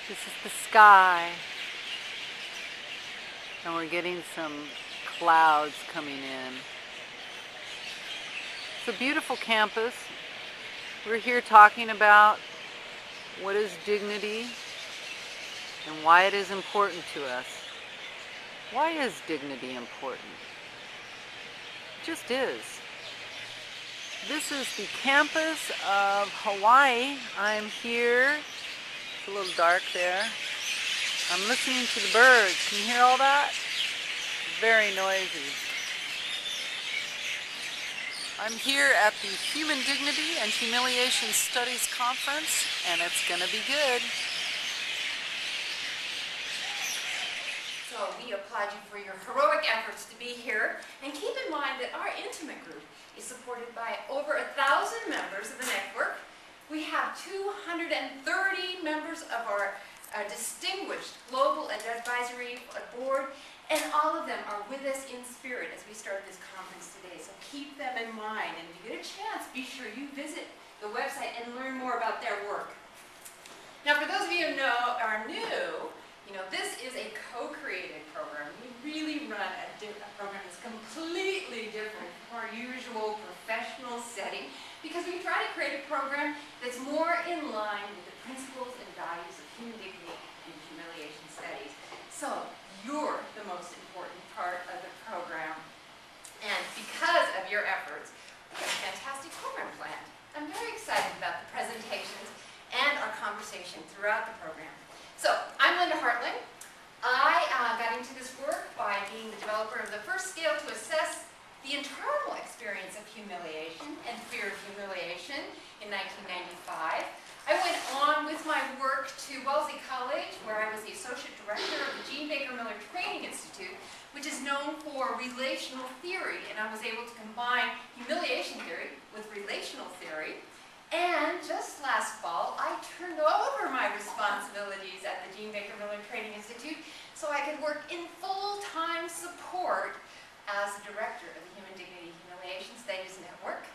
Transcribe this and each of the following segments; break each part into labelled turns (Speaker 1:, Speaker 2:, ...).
Speaker 1: This is the sky, and we're getting some clouds coming in. It's a beautiful campus. We're here talking about what is dignity and why it is important to us. Why is dignity important? It just is. This is the campus of Hawaii. I'm here. It's a little dark there. I'm listening to the birds. Can you hear all that? Very noisy. I'm here at the Human Dignity and Humiliation Studies Conference, and it's gonna be good.
Speaker 2: So we applaud you for your heroic efforts to be here, and keep in mind that our intimate group is supported by over 1,000 members of the network. We have 230 members of our distinguished global advisory board, and all of them are with us in spirit as we start this conference today. So keep them in mind, and if you get a chance, be sure you visit the website and learn more about their work. Now, for those of you who are new, this is a co-created program. We really run a program that's completely different from our usual professional setting because we try to create a program that's more in line with the principles and values of human dignity and humiliation studies. So you're the most important part of the program. And because of your efforts, we have a fantastic program planned. I'm very excited about the presentations and our conversation throughout the program. So, I'm Linda Hartling. I got into this work by being the developer of the first scale to assess the internal experience of humiliation and fear of humiliation in 1995. I went on with my work to Wellesley College, where I was the associate director of the Jean Baker Miller Training Institute, which is known for relational theory, and I was able to combine humiliation theory with relational theory. And just last fall, I turned over my responsibilities at the Jean Baker Miller Training Institute so I could work in full-time support as the director of the Human Dignity Humiliation Studies Network.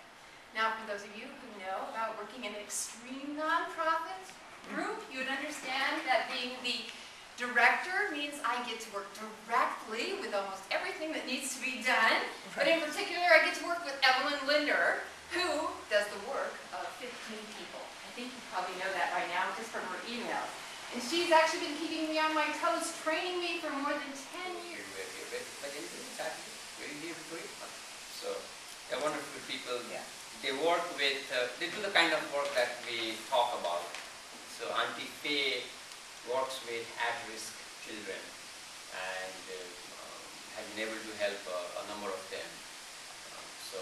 Speaker 2: Now, for those of you who know about working in an extreme nonprofit group, you would understand that being the director means I get to work directly with almost everything that needs to be done. But in particular, I get to work with Evelyn Linder, who does the work of 15 people. I think you probably know that by now just from her emails. And she's actually been keeping me on my toes, training me for more than 10 years.
Speaker 3: So they're wonderful people. Yeah. They work with, they do the kind of work that we talk about. So Auntie Faye works with at-risk children and has been able to help a number of them. So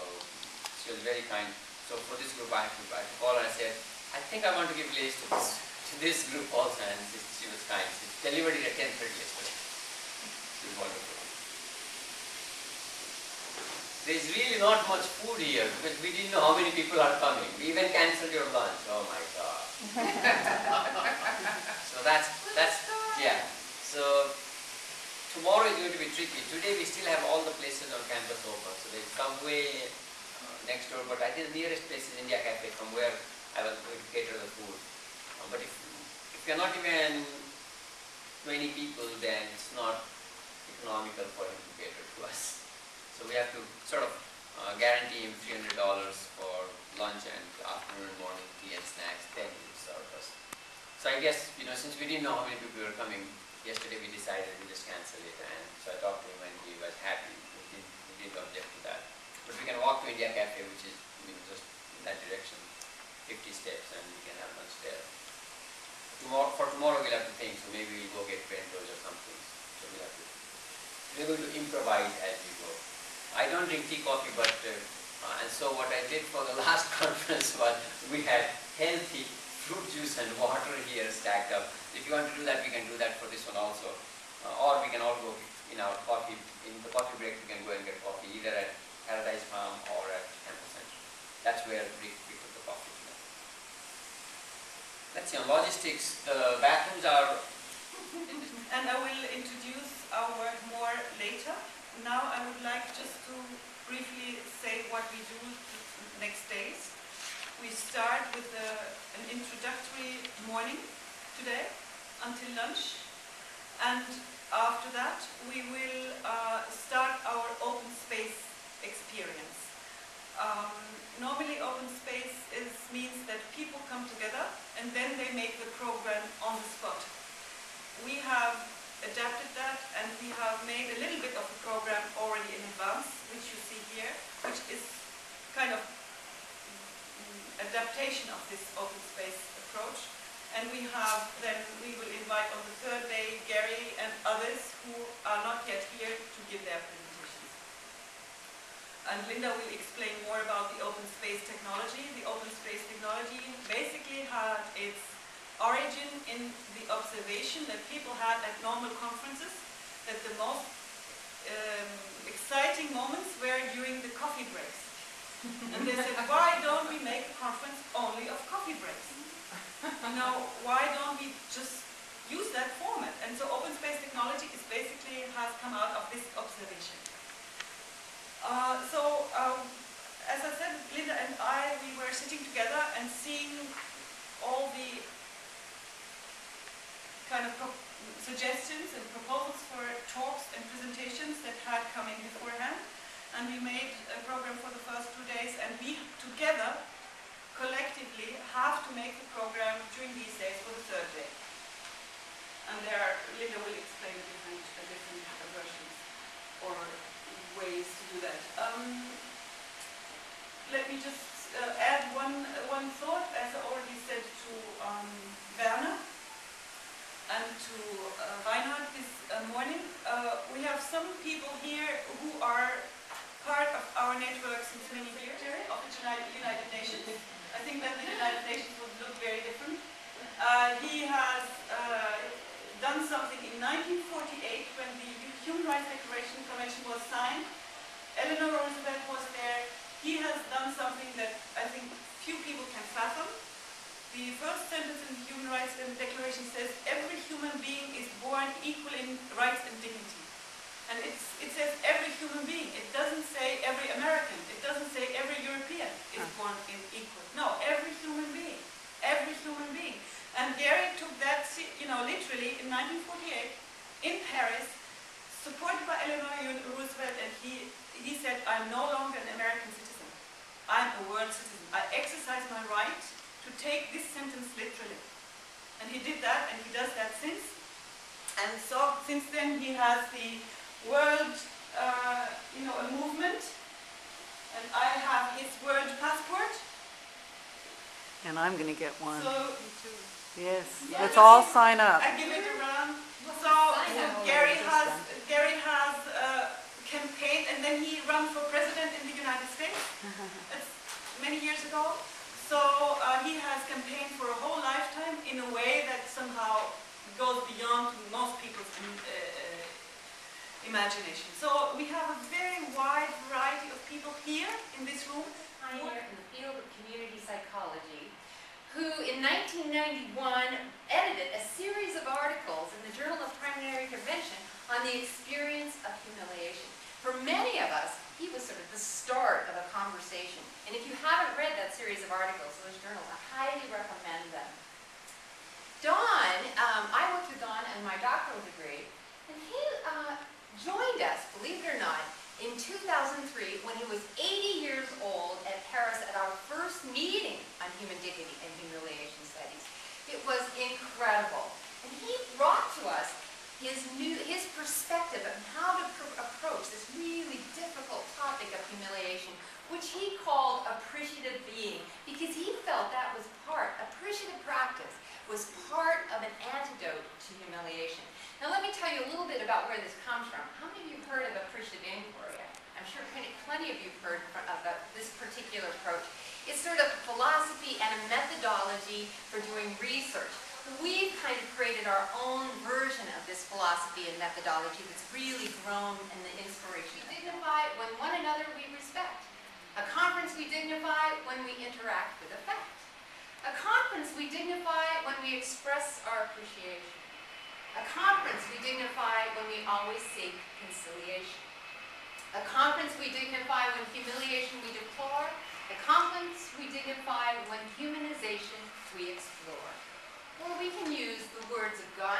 Speaker 3: she was very kind. So for this group, I had to call her and I said, I think I want to give Liz to this group also, and she was kind. She delivered it at 10:30 yesterday. It was wonderful. There's really not much food here because we didn't know how many people are coming. We even cancelled your lunch. Oh my God. So that's yeah. So tomorrow is going to be tricky. Today we still have all the places on campus open. So there's Subway next door, but I think the nearest place is India Cafe from where I was going to cater the food. But if you're not even 20 people, then it's not economical for him to cater to us. So we have to sort of guarantee him $300 for lunch and afternoon and morning tea and snacks, then he will serve us. So I guess, since we didn't know how many people were coming, yesterday we decided we just cancel it, and so I talked to him and he was happy. He didn't object to that. But we can walk to India Cafe, which is just in that direction, 50 steps, and we can have lunch there. For tomorrow we'll have to think, so maybe we'll go get bentos or something. So we're going to improvise as we go. I don't drink tea, coffee, but and so what I did for the last conference was we had healthy fruit juice and water here stacked up. If you want to do that, we can do that for this one also. Or we can all go in our coffee, in the coffee break, we can go and get coffee either at Paradise Farm or at Campus Center. That's where we took the coffee today. Let's see, on logistics, the bathrooms are...
Speaker 4: And I will introduce our work more later. Now I would like just to briefly say what we do the next days. We start with an introductory morning today. until lunch. And after that, we will start our open space experience. Normally open space means that people come together and then they make the program on the spot. We have adapted that and we have made a little bit of the program already in advance, which you see here, which is kind of adaptation of this open space approach. And we will invite on the third day Gary and others who are not yet here to give their presentations. And Linda will explain more about the open space technology. The open space technology basically had its origin in the observation that people had at normal conferences, that the most exciting moments were during the coffee breaks. And they said, why don't we make a conference only of coffee breaks? Why don't we just use that format? And so open space technology has come out of this observation. As I said, Linda and we were sitting together and seeing all the kind of suggestions and proposals for talks and presentations that had come in beforehand. And we made a program for the first 2 days, and we together collectively have to make the program during these days for the third day. And Linda will explain different versions or ways to do that. Let me just add one thought, as I already said to Werner and to Reinhard this morning. We have some people here who are part of our network since many years of the United Nations. I think that the United Nations would look very different. He has done something in 1948 when the Human Rights Declaration Convention was signed. Eleanor Roosevelt was there. He has done something that I think few people can fathom. The first sentence in the Human Rights Declaration says, every human being is born equal in rights and dignity. And it says every human being. It doesn't say every American. It doesn't say every European is born in equal. No, every human being. Every human being. And Gary took that, literally in 1948 in Paris, supported by Eleanor Roosevelt, and he said, I'm no longer an American citizen. I'm a world citizen. I exercise my right to take this sentence literally. And he did that, and he does that since. And so since then he has the world, a movement, and I have his world passport.
Speaker 1: And I'm going to get one.
Speaker 4: So,
Speaker 1: yes, let's all sign up.
Speaker 4: I give it around. So Gary has campaigned, and then he ran for president in the United States. That's many years ago. So he has campaigned for a whole lifetime in a way that somehow goes beyond most people's imagination. So we have a very wide variety of people here in this room.
Speaker 2: Pioneer in the field of community psychology, who in 1991 edited a series of articles in the Journal of Primary Intervention on the experience of humiliation. For many of us, he was sort of the start of a conversation. And if you haven't read that series of articles, those journals, I highly recommend them. Don, I worked with Don in my doctoral degree, and he joined us, believe it or not, in 2003 when he was 80 years old at Paris at our first meeting on human dignity and humiliation studies. It was incredible. And he brought to us his perspective of how to approach this really difficult topic of humiliation, which he called appreciative being, because he felt that was appreciative practice was part of an antidote to humiliation. Now let me tell you a little bit about where this comes from. How many of you have heard of appreciative inquiry? I'm sure plenty of you have heard about this particular approach. It's sort of a philosophy and a methodology for doing research. We've kind of created our own version of this philosophy and methodology that's really grown in the inspiration. We dignify when one another we respect. A conference we dignify when we interact with effect. A conference we dignify when we express our appreciation. A conference we dignify when we always seek conciliation. A conference we dignify when humiliation we deplore. A conference we dignify when humanization we explore. Or we can use the words of Guy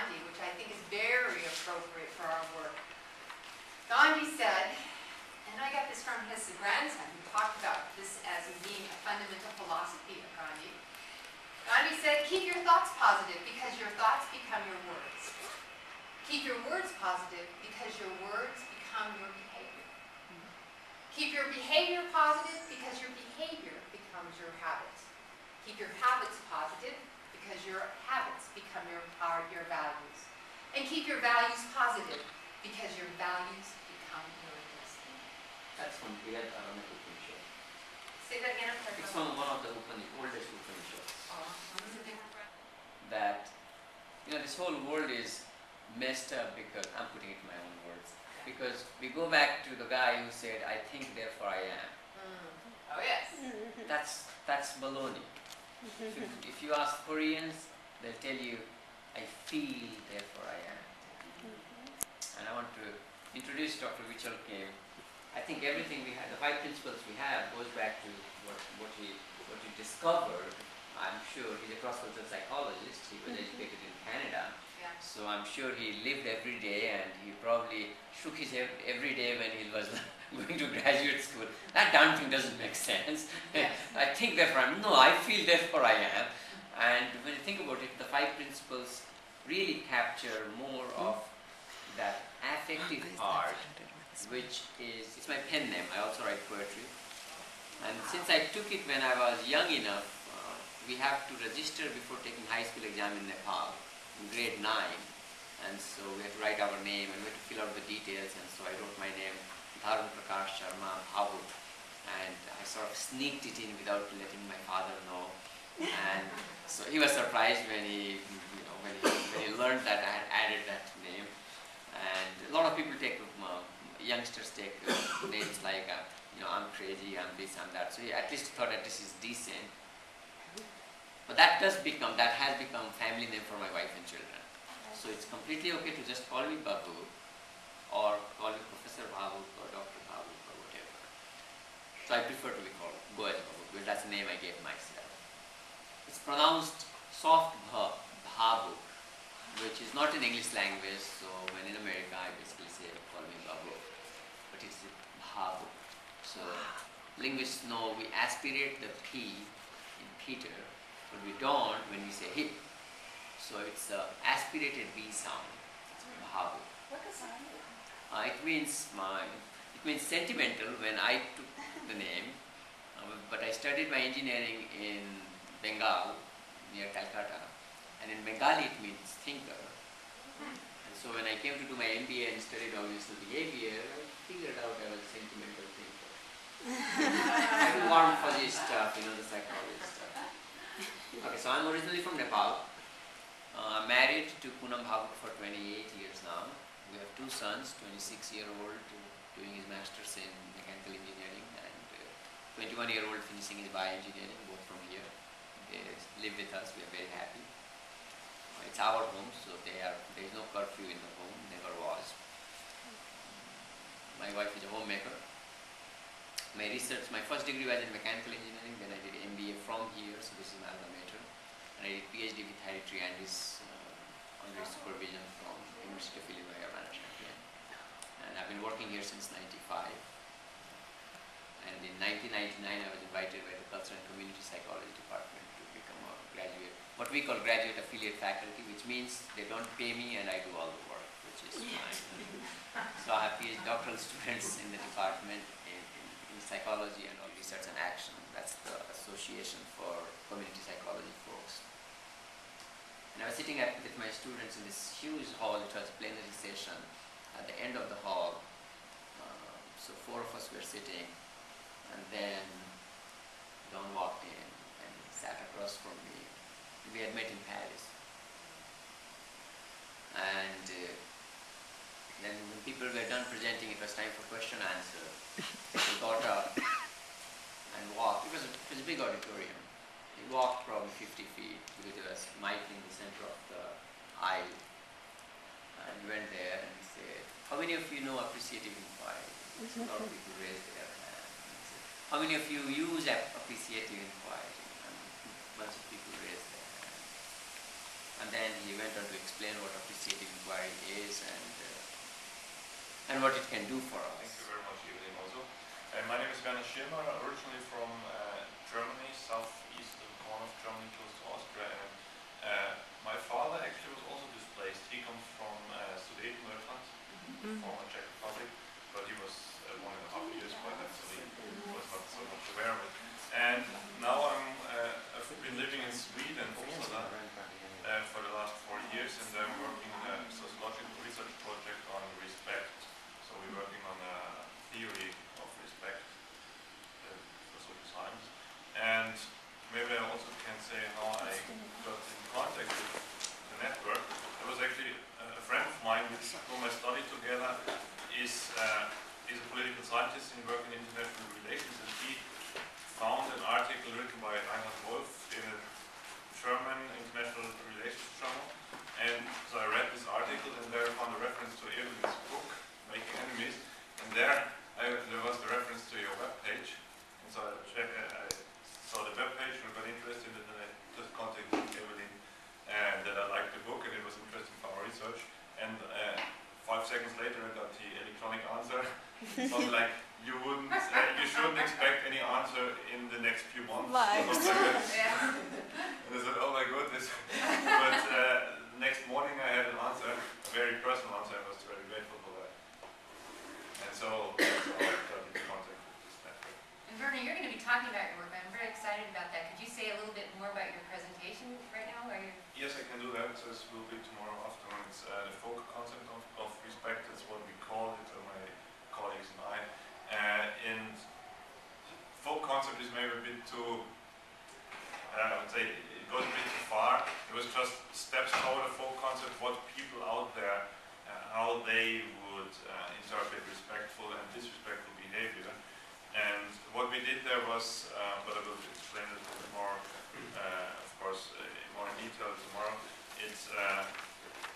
Speaker 2: we said, keep your thoughts positive because your thoughts become your words. Keep your words positive because your words become your behavior. Keep your behavior positive because your behavior becomes your habits. Keep your habits positive because your habits become your values. And keep your values positive because your values become your destiny.
Speaker 3: That's from Brihad Aramika Upanishad.
Speaker 2: Say that again.
Speaker 3: It's from one of the oldest Upanishads.
Speaker 2: That
Speaker 3: That, this whole world is messed up because, I'm putting it in my own words, because we go back to the guy who said, I think, therefore I am.
Speaker 2: Oh yes.
Speaker 3: That's baloney. If you ask Koreans, they'll tell you, I feel, therefore I am. And I want to introduce Dr. Vichal Kim. I think everything we have, the 5 principles we have, goes back to what he discovered. I'm sure he's a cross-cultural psychologist. He was educated in Canada.
Speaker 2: Yeah.
Speaker 3: So I'm sure he lived every day, and he probably shook his head every day when he was going to graduate school. That darn thing doesn't make sense.
Speaker 2: Yes.
Speaker 3: I think therefore I am. No, I feel therefore I am. And when you think about it, the 5 principles really capture more of that affective part, which is, it's my pen name. I also write poetry. And since I took it when I was young enough, we have to register before taking high school exam in Nepal, in grade 9. And so we had to write our name and we had to fill out the details. And so I wrote my name, Dharun Prakash Sharma Bhavut. And I sort of sneaked it in without letting my father know. And so he was surprised when he learned that I had added that name. And a lot of people take, youngsters take names like, I'm crazy, I'm this, I'm that. So he at least thought that this is decent. But that has become family name for my wife and children. So it's completely okay to just call me Babu, or call me Professor Bhavut, or Dr. Bhavut, or whatever. So I prefer to be called Goel Babu, because that's the name I gave myself. It's pronounced soft Bhavut, which is not in English language, so when in America I basically say, call me Babu. But it's Bhavut. So linguists know we aspirate the P in Peter, but we don't when we say hip. So it's an aspirated B sound. It's Bhavut.
Speaker 2: What does that mean?
Speaker 3: It means sentimental when I took the name, but I studied my engineering in Bengal, near Calcutta, and in Bengali it means thinker. And so when I came to do my MBA and studied obviously behavior, I figured out I was a sentimental thinker. I do warm fuzzy stuff, the psychology stuff. Okay, so I'm originally from Nepal. I'm married to Poonam Bhavut for 28 years now. We have 2 sons, 26-year-old doing his master's in mechanical engineering and 21-year-old finishing his bioengineering, both from here. They live with us, we are very happy. It's our home, so there is no curfew in the home, never was. My wife is a homemaker. My first degree was in mechanical engineering, then I did MBA from here, so this is my alma mater. And I did PhD with Heuer and his under supervision from University of Illinois Urbana-Champaign. And I've been working here since '95. And in 1999, I was invited by the Culture and Community Psychology Department to become a graduate, what we call graduate affiliate faculty, which means they don't pay me and I do all the work, which is fine. So I have PhD doctoral students in the department in psychology and all research and action. That's the Association for Community Psychology folks. And I was sitting with my students in this huge hall. It was a plenary session. At the end of the hall, so 4 of us were sitting, and then Don walked in and sat across from me. We had met in Paris. And then when people were done presenting, it was time for question and answer. He got up and walked. It was a big auditorium. He walked probably 50 feet because there was mic in the center of the aisle. And he went there and he said, how many of you know appreciative inquiry? A lot of people raised their hand. He said, how many of you use appreciative inquiry? And a bunch of people raised their hand. And then he went on to explain what appreciative inquiry is and what it can do for us.
Speaker 5: Thank you very much, Evelyn, also. My name is Werner Schirmer, originally from Germany, southeast corner of Germany, close to Austria, and living in Sweden also for the last 4 years, and I'm working on a sociological research project on respect. So we're working on a theory of respect for social science. And maybe I also can say how I got in contact with the network. There was actually a friend of mine with whom I studied together is a political scientist and working in international relations, and he found an article written by Reinhard Wolf in a German international relations journal, and so I read this article, and there I found a reference to Evelyn's book, Making Enemies, and there was the reference to your webpage, and so I saw the webpage and got interested, and then I just contacted Evelyn, and that I liked the book and it was interesting for our research, and 5 seconds later I got the electronic answer, something like, you shouldn't expect any answer in the next few months. Like and I said, oh my goodness. But the next morning I had an answer, a very personal answer. I was very grateful for that. And so that's how I got into contact with this network.
Speaker 2: And Werner, you're going to be talking about your work. I'm very excited about that. Could you say a little bit more about your presentation right now?
Speaker 5: Yes, I can do that. So this will be tomorrow afternoon. It's the folk concept of respect. That's what we call it, my colleagues and I. And folk concept is maybe a bit too, I would say, it goes a bit too far. It was just steps toward a folk concept, what people out there, how they would interpret respectful and disrespectful behavior. And what we did there was, but I will explain it a bit more, of course, more in detail tomorrow. It's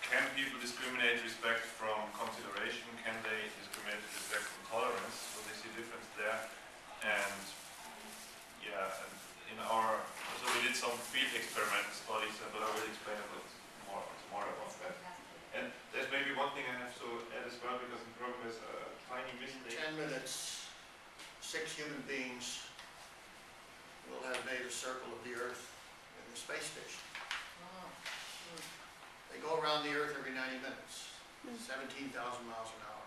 Speaker 5: can people discriminate respect from consideration? Can they discriminate respect from tolerance? So they see difference there. And yeah, so we did some field experiment studies, but I will explain a bit more tomorrow about that. And there's maybe one thing I have to add as well, because in progress a tiny mistake.
Speaker 6: 10 minutes, 6 human beings will have made a circle of the Earth in the space station. They go around the Earth every 90 minutes, 17,000 miles an hour,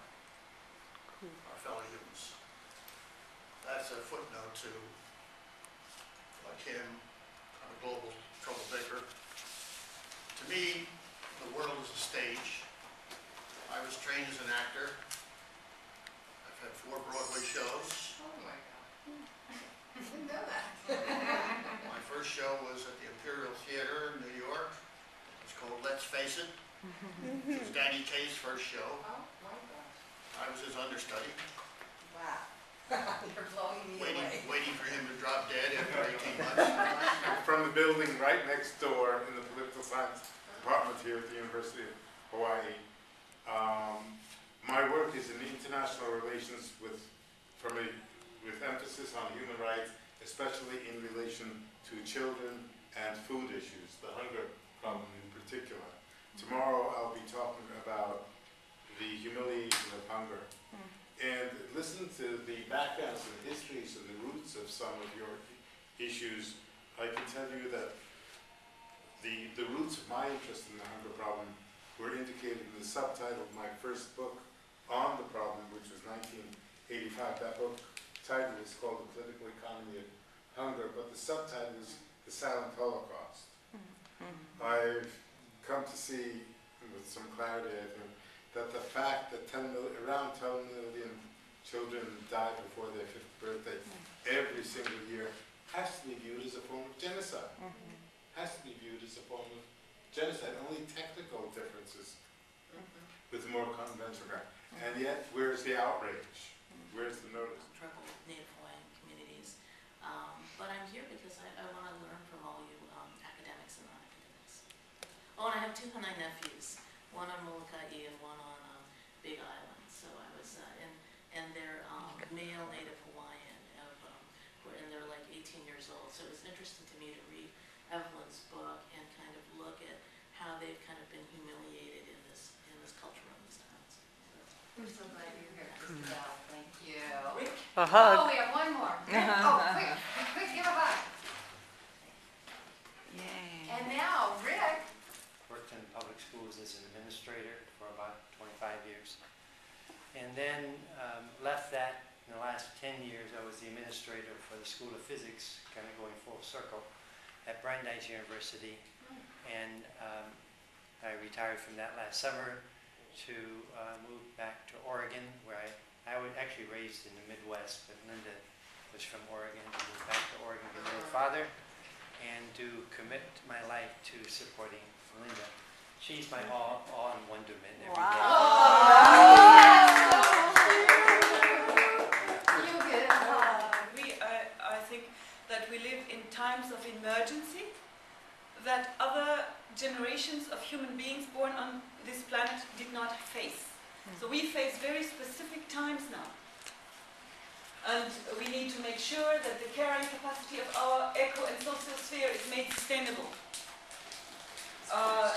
Speaker 6: our fellow humans. That's a footnote to, like him, I'm a global troublemaker. To me, the world is a stage. I was trained as an actor. I've had 4 Broadway shows.
Speaker 2: Oh my God. I didn't know that.
Speaker 6: My first show was at the Imperial Theater in New York. It's called Let's Face It. It was Danny Kaye's first show.
Speaker 2: Oh my gosh.
Speaker 6: I was his understudy,
Speaker 2: Wow. You're blowing me away.
Speaker 6: waiting for him to drop dead after 18 months.
Speaker 7: From the building right next door in the political science department here at the University of Hawaii. My work is in international relations with emphasis on human rights, especially in relation to children and food issues, the hunger problem in particular. Tomorrow I'll be talking about the humiliation of hunger. And listen to the backgrounds and histories and the roots of some of your issues. I can tell you that the roots of my interest in the hunger problem were indicated in the subtitle of my first book on the problem, which was 1985. That book title is called The Political Economy of Hunger, but the subtitle is The Silent Holocaust. I've come to see with some clarity, I think, that the fact that around 10 million children die before their 5th birthday every single year has to be viewed as a form of genocide. Has to be viewed as a form of genocide. Only technical differences with more conventional. And yet, where's the outrage? Where's the notice?
Speaker 8: Trouble with Native Hawaiian communities. But I'm here because I want to learn from all you academics and non-academics. Oh, and I have 2 Hanai nephews. One on Molokai and one on Big Island. So I was, and they're male Native Hawaiian, and they're like 18 years old. So it was interesting to me to read Evelyn's book and kind of look at how they've kind of been humiliated in this culture in these towns.
Speaker 2: We're so glad you're here, Christabel. Thank you.
Speaker 1: A hug.
Speaker 2: Oh, we have one more. Oh, quick, give a hug.
Speaker 1: Yay.
Speaker 2: And now, Rick.
Speaker 9: Worked in public schools as an administrator for about 25 years. And then left that in the last 10 years. I was the administrator for the School of Physics, kind of going full circle. at Brandeis University, and I retired from that last summer to move back to Oregon, where I was actually raised in the Midwest, but Linda was from Oregon, to move back to Oregon with her father, and to commit my life to supporting Linda. She's my awe and wonderment every day.
Speaker 4: I think that we live in times of emergency that other generations of human beings born on this planet did not face. So we face very specific times now. And we need to make sure that the carrying capacity of our eco and social sphere is made sustainable.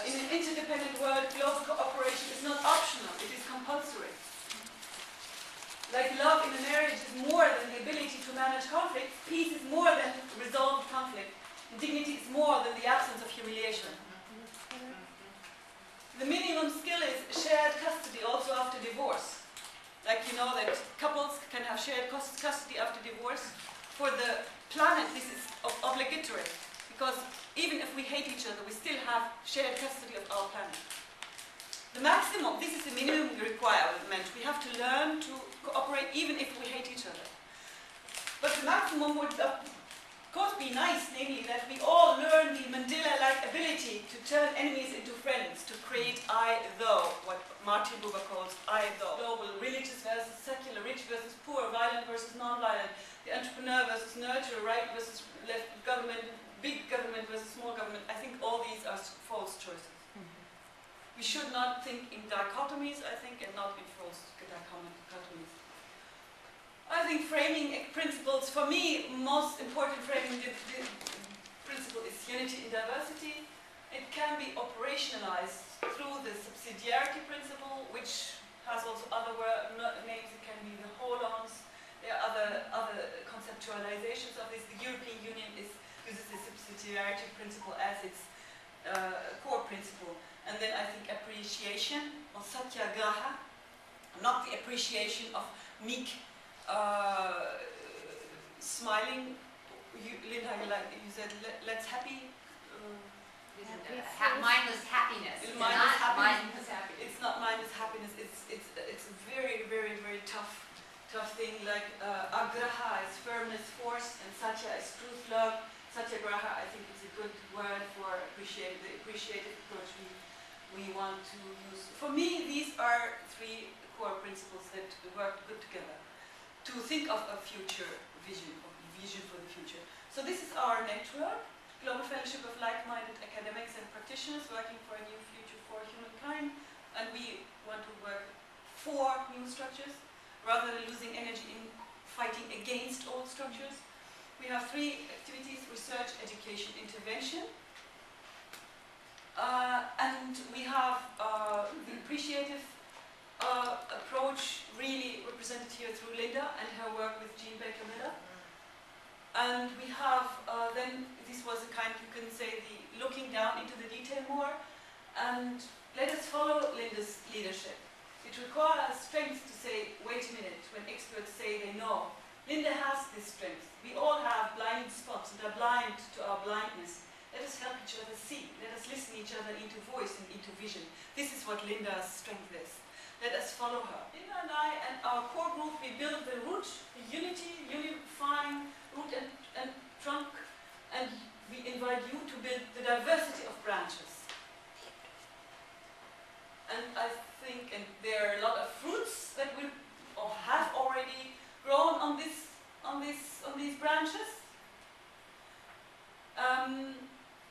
Speaker 4: In an interdependent world, global cooperation is not optional, it is compulsory. Like love in a marriage is more than the ability to manage conflict, peace is more than resolved conflict, and dignity is more than the absence of humiliation. The minimum skill is shared custody also after divorce. Like you know that couples can have shared custody after divorce. For the planet this is obligatory, because even if we hate each other, we still have shared custody of our planet. The maximum, this is the minimum requirement. We have to learn to cooperate even if we hate each other. But the maximum would of course be nice, namely that we all learn the Mandela-like ability to turn enemies into friends, to create I-thou, what Martin Buber calls I-thou. Global, religious versus secular, rich versus poor, violent versus non-violent, the entrepreneur versus nurturer, right versus left, government, big government versus small government. I think all these are false choices. We should not think in dichotomies, I think, and not in false dichotomies. I think framing principles, for me, most important framing principle is unity in diversity. It can be operationalized through the subsidiarity principle, which has also other names. It can be the holons. There are other conceptualizations of this. The European Union uses the subsidiarity principle as its core principle. And then I think appreciation, or satyagraha, not the appreciation of meek smiling. Linda, you said, let's happy.
Speaker 2: Mindless happiness.
Speaker 4: Mindless happiness. It's not mindless happiness. It's a very, very, very tough thing. Like agraha is firmness, force, and satya is truth, love. Satyagraha, I think, is a good word for the appreciative approach we want to use. For me, these are three core principles that work good together to think of a future vision for the future. So this is our network, Global Fellowship of Like-Minded Academics and Practitioners working for a new future for humankind, and we want to work for new structures rather than losing energy in fighting against old structures. We have three activities: research, education, intervention. And we have the appreciative approach really represented here through Linda and her work with Jean Baker Miller. And we have then, this was a kind, you can say, the looking down into the detail more. And let us follow Linda's leadership. It requires strength to say, wait a minute, when experts say they know. Linda has this strength. We all have blind spots and are blind to our blindness. Let us help each other see. Let us listen each other into voice and into vision. This is what Linda's strength is. Let us follow her. Linda and I and our core group, we build the root, the unity, unifying root and trunk, and we invite you to build the diversity of branches. And I think, and there are a lot of fruits that will or have already grown on these branches.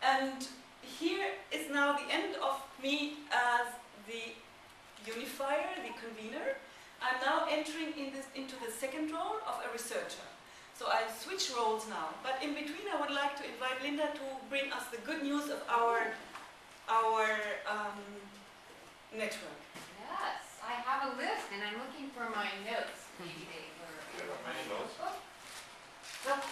Speaker 4: And here is now the end of me as the unifier, the convener. I'm now entering into the second role of a researcher. So I switch roles now. But in between, I would like to invite Linda to bring us the good news of our network.
Speaker 2: Yes, I have a list, and I'm looking for my notes. Maybe they were.
Speaker 5: Many notes.
Speaker 2: Oh,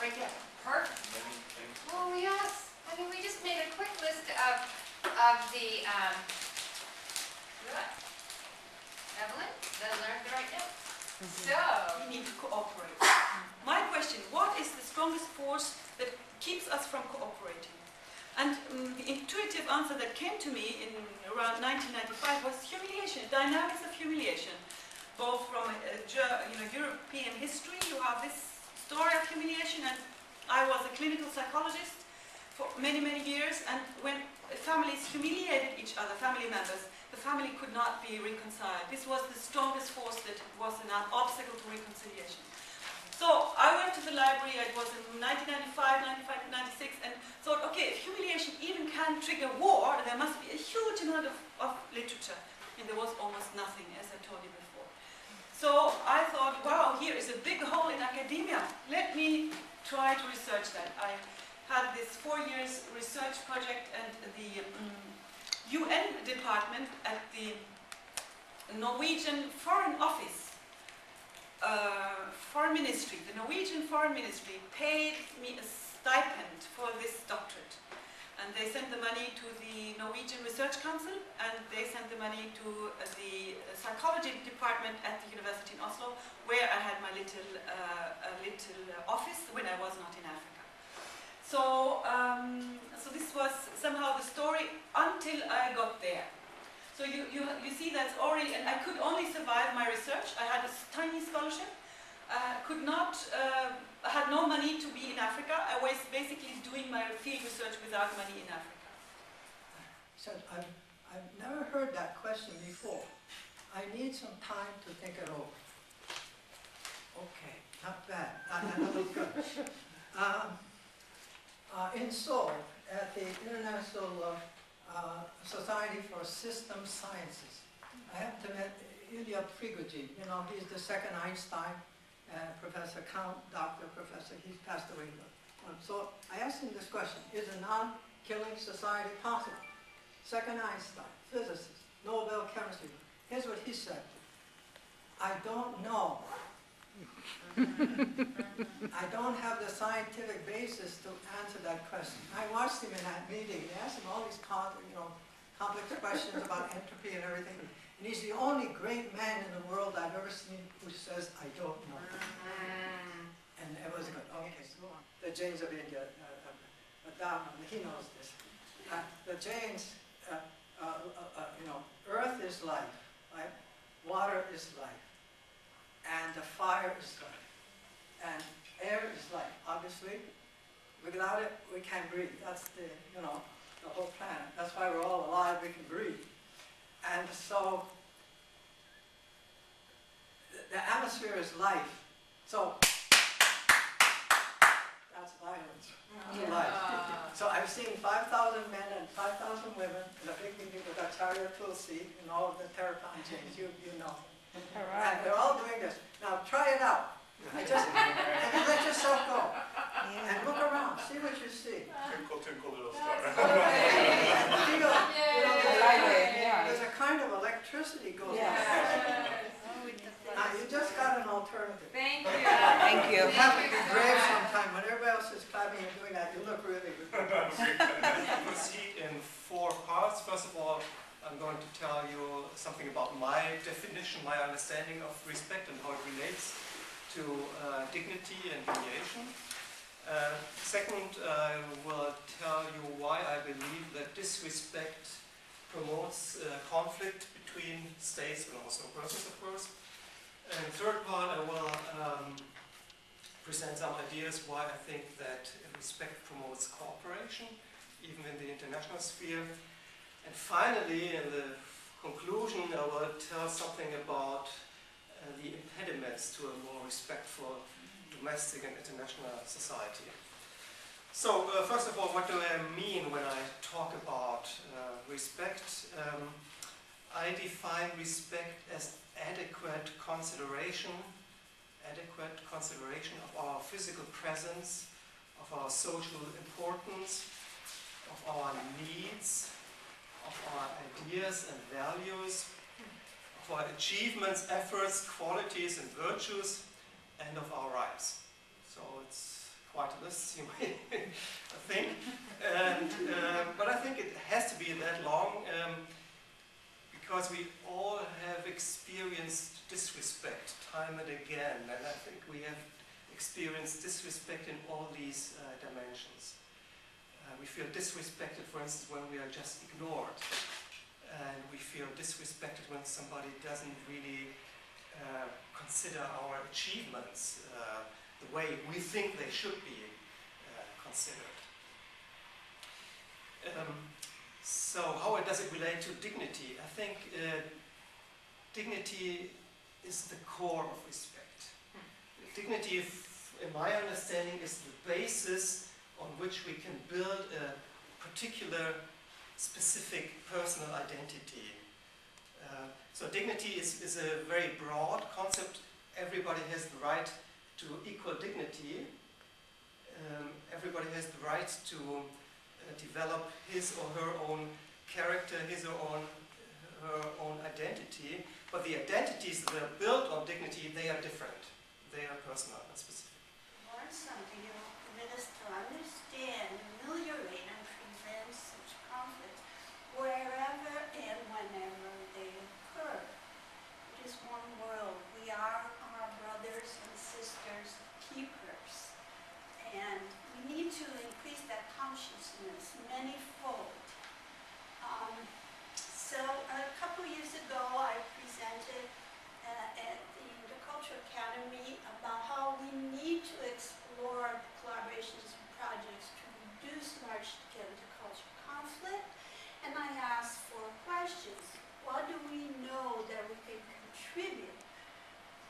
Speaker 2: right there. Perfect.
Speaker 5: Many things.
Speaker 2: Oh yes. I mean, we just made a quick list of the. Good. Evelyn, did I learn the right notes? So.
Speaker 4: We need to cooperate. My question: what is the strongest force that keeps us from cooperating? And the intuitive answer that came to me in around 1995 was humiliation, dynamics of humiliation. Both from European history, you have this story of humiliation, and I was a clinical psychologist for many, many years, and when families humiliated each other, family members, the family could not be reconciled. This was the strongest force that was an obstacle to reconciliation. So I went to the library, it was in 1995, 96, and thought, okay, if humiliation even can trigger war, there must be a huge amount of literature. And there was almost nothing, as I told you before. So I thought, wow, here is a big hole in academia. Let me try to research that. I had this 4 years research project, and the UN department at the Norwegian Foreign Office, Foreign Ministry, the Norwegian Foreign Ministry paid me a stipend for this doctorate. And they sent the money to the Norwegian Research Council, and they sent the money to the psychology department at the University in Oslo, where I had my little office when I was not in Africa. So, so this was somehow the story until I got there. So you see that's already, and I could only survive my research. I had a tiny scholarship, I had no money to be in Africa. I was basically doing my field research without money in Africa.
Speaker 10: So I've never heard that question before. I need some time to think it over. Okay, not bad. That was good. In Seoul, at the International Society for System Sciences, I happened to meet Ilya Prigogine. You know, he's the second Einstein, Professor Count, Doctor, Professor. He's passed away. So I asked him this question: is a non-killing society possible? Second Einstein, physicist, Nobel chemistry. Here's what he said: I don't know. I don't have the scientific basis to answer that question. I watched him in that meeting. He asked him all these complex questions about entropy and everything. And he's the only great man in the world I've ever seen who says, I don't know. And it was good. Okay, go on. The Jains of India, he knows this. The Jains, earth is life, right? Water is life. And the fire is life. And air is life, obviously. Without it, we can't breathe. That's the whole planet. That's why we're all alive, we can breathe. And so, the atmosphere is life. So, that's violence to life. So I've seen 5,000 men and 5,000 women in a big meeting with Acharya Tulsi and all of the Terrapan chains, you know. And they're all doing this. Now try it out. And then let yourself go. And look around, see what you see.
Speaker 5: Twinkle, twinkle, little star.
Speaker 10: There's a kind of electricity going on. Now you just got an alternative.
Speaker 2: Thank you.
Speaker 1: Thank you.
Speaker 10: You have to be brave sometime. When everybody else is clapping and doing that, you look really good.
Speaker 11: Proceed in 4 parts. First of all, I'm going to tell you something about my definition, my understanding of respect and how it relates to dignity and humiliation. Second, I will tell you why I believe that disrespect promotes conflict between states and also persons, of course. And third part, I will present some ideas why I think that respect promotes cooperation, even in the international sphere. And finally, in the conclusion, I will tell something about the impediments to a more respectful domestic and international society. So, first of all, what do I mean when I talk about respect? I define respect as adequate consideration of our physical presence, of our social importance, of our needs, of our ideas and values, of our achievements, efforts, qualities and virtues, and of our rights. So it's quite a list, you may think. And, but I think it has to be that long because we all have experienced disrespect time and again, and I think we have experienced disrespect in all these dimensions. We feel disrespected, for instance, when we are just ignored. And we feel disrespected when somebody doesn't really consider our achievements the way we think they should be considered. So how does it relate to dignity? I think dignity is the core of respect. Dignity, in my understanding, is the basis on which we can build a particular specific personal identity. So dignity is a very broad concept. Everybody has the right to equal dignity. Everybody has the right to develop his or her own character, his or her own identity. But the identities that are built on dignity, they are different. They are personal and specific.
Speaker 12: Learn something, Minister, understand, ameliorate, and prevent such conflicts wherever and whenever they occur. It is one world. We are our brothers and sisters' keepers. And we need to increase that consciousness many-fold. So a couple years ago, I presented at the Cultural Academy about how we need to explore collaborations and projects to reduce large-scale intercultural conflict. And I asked for questions. What do we know that we can contribute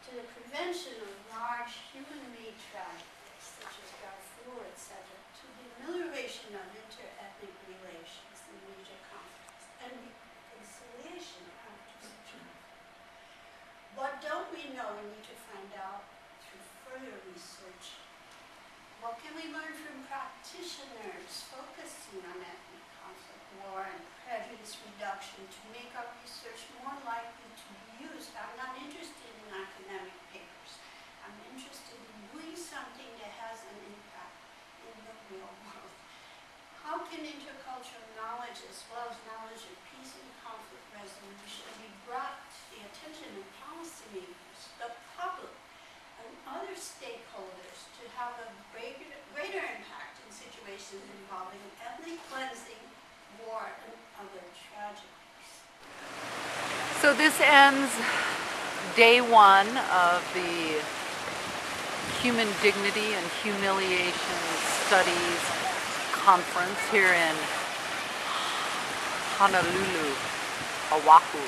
Speaker 12: to the prevention of large human-made tragedies, such as Darfur, etc., to the amelioration of inter-ethnic relations and major conflicts, and reconciliation after such conflict? What don't we know we need to find out through further research? What can we learn from practitioners focusing on ethnic conflict, war, and prejudice reduction to make our research more likely to be used? I'm not interested in academic papers. I'm interested in doing something that has an impact in the real world. How can intercultural knowledge, as well as knowledge of peace and conflict resolution, be brought to the attention of policymakers, the public, and other stakeholders to have a greater impact in situations involving ethnic cleansing, war, and other tragedies?
Speaker 1: So this ends day one of the Human Dignity and Humiliation Studies Conference here in Honolulu, Oahu.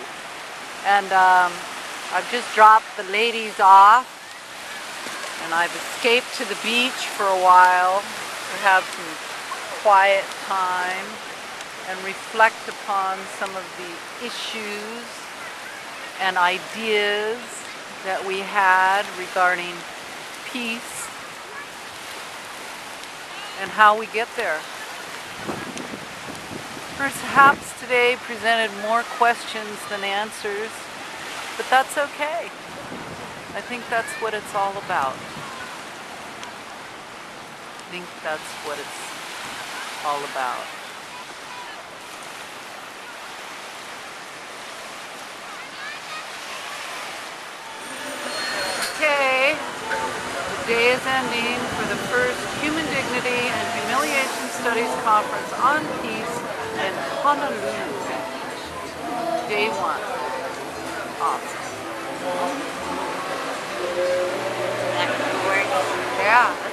Speaker 1: And I've just dropped the ladies off, and I've escaped to the beach for a while to have some quiet time and reflect upon some of the issues and ideas that we had regarding peace and how we get there. Perhaps today presented more questions than answers, but that's okay. I think that's what it's all about. I think that's what it's all about. Okay, the day is ending for the first Human Dignity and Humiliation Studies Conference on Peace in Honolulu. Day one. Awesome. Yeah.